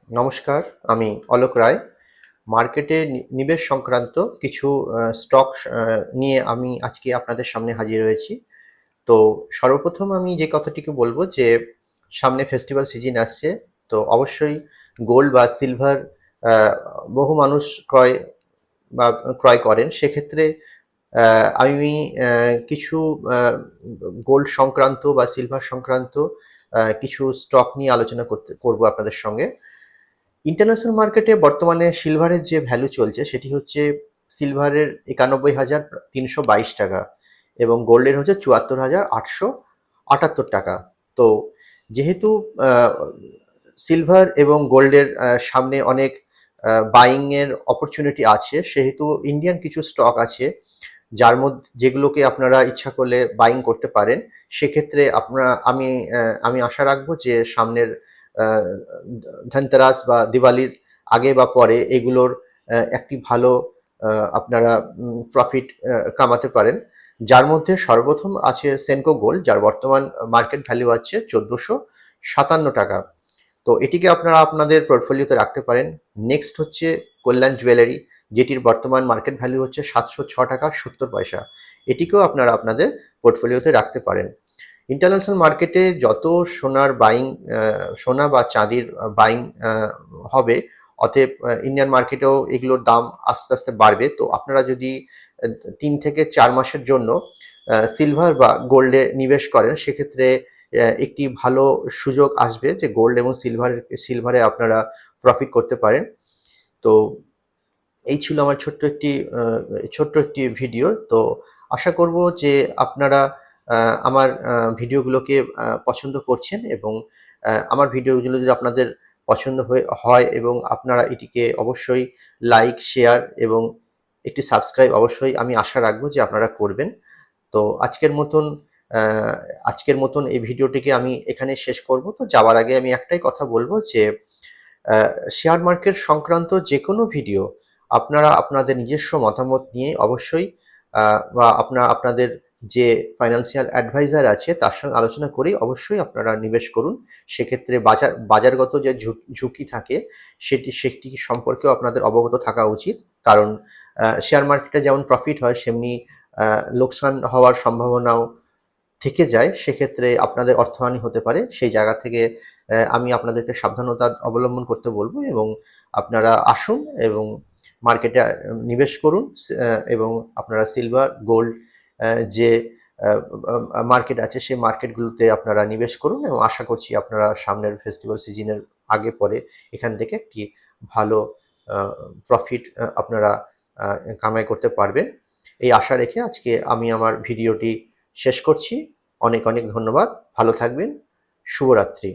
নমস্কার, আমি অলোক রায়। মার্কেটে নিবেশ সংক্রান্ত কিছু স্টক নিয়ে আমি আজকে আপনাদের সামনে হাজির হয়েছি। তো সর্বপ্রথম আমি যে কথাটিকে বলব যে সামনে ফেস্টিভ্যাল সিজন আসছে। তো অবশ্যই গোল্ড বা সিলভার বহু মানুষ বা ক্রয় করেন। সেক্ষেত্রে আমি কিছু গোল্ড সংক্রান্ত বা সিলভার সংক্রান্ত কিছু স্টক নিয়ে আলোচনা করব আপনাদের সঙ্গে। ইন্টারন্যাশনাল মার্কেটে বর্তমানে সিলভারের যে ভ্যালু চলছে সেটি হচ্ছে সিলভারের ৯১,৩২২ টাকা এবং গোল্ডের হচ্ছে ৭৪,৮৭৮ টাকা। তো যেহেতু সিলভার এবং গোল্ডের সামনে অনেক বাইং এর অপরচুনিটি আছে, সেহেতু ইন্ডিয়ান কিছু স্টক আছে যার মধ্যে যেগুলোকে আপনারা ইচ্ছা করলে বাইং করতে পারেন। সেক্ষেত্রে আমি আশা রাখবো যে সামনের আহ, ধনতেরাস বা দিওয়ালির আগে বা পরে এগুলোর একটি ভালো আপনারা প্রফিট কামাতে পারেন। যার মধ্যে সর্বপ্রথম আছে সেনকো গোল্ড, যার বর্তমান মার্কেট ভ্যালু আছে ১৪৫৭ টাকা। তো এটিকে আপনারা আপনাদের পোর্টফোলিওতে রাখতে পারেন। নেক্সট হচ্ছে কল্যাণ জুয়েলারি, যেটির বর্তমান মার্কেট ভ্যালু হচ্ছে ৭০৬ টাকা ৭০ পয়সা। এটিকেও আপনারা আপনাদের পোর্টফোলিওতে রাখতে পারেন। ইন্টারন্যাশনাল মার্কেটে যত সোনার বাইং, সোনা বা চাঁদির বাইং হবে, অতএব ইন্ডিয়ান মার্কেটেও এগুলোর দাম আস্তে আস্তে বাড়বে। তো আপনারা যদি ৩ থেকে ৪ মাসের জন্য সিলভার বা গোল্ডে নিবেশ করেন, সেক্ষেত্রে একটি ভালো সুযোগ আসবে যে গোল্ড এবং সিলভারে আপনারা প্রফিট করতে পারেন। তো এই ছিল আমার ছোট্ট একটি ভিডিও। তো আশা করব যে আপনারা আমার ভিডিওগুলোকে পছন্দ করছেন এবং আমার ভিডিওগুলো যদি আপনাদের পছন্দ হয় এবং আপনারা এটিকে অবশ্যই লাইক, শেয়ার এবং একটি সাবস্ক্রাইব অবশ্যই আমি আশা রাখবো যে আপনারা করবেন। তো আহ, আজকের মতন এই ভিডিওটিকে আমি এখানে শেষ করব। তো যাওয়ার আগে আমি একটাই কথা বলবো যে শেয়ার মার্কেট সংক্রান্ত যে কোনো ভিডিও আপনারা আপনাদের নিজস্ব মতামত নিয়ে অবশ্যই বা আপনাদের যে ফাইন্যান্সিয়াল অ্যাডভাইজার আছে তার সঙ্গে আলোচনা করেই অবশ্যই আপনারা নিবেশ করুন। সেক্ষেত্রে বাজারগত যে ঝুঁকি থাকে সেটি সম্পর্কেও আপনাদের অবগত থাকা উচিত। কারণ শেয়ার মার্কেটে যেমন প্রফিট হয়, সেমনি লোকসান হওয়ার সম্ভাবনাও থেকে যায়। সেক্ষেত্রে আপনাদের অর্থহানি হতে পারে। সেই জায়গা থেকে আমি আপনাদেরকে সাবধানতা অবলম্বন করতে বলবো এবং আপনারা আসুন এবং মার্কেটে নিবেশ করুন। এবং আপনারা সিলভার, গোল্ড যে মার্কেট আছে সেই মার্কেটগুলোতে আপনারা নিবেশ করুন এবং আশা করছি আপনারা সামনের ফেস্টিভ্যাল সিজনের আগে পরে এখান থেকে একটি ভালো প্রফিট আপনারা কামাই করতে পারবেন। এই আশা রেখে আজকে আমি আমার ভিডিওটি শেষ করছি। অনেক অনেক ধন্যবাদ। ভালো থাকবেন। শুভরাত্রি।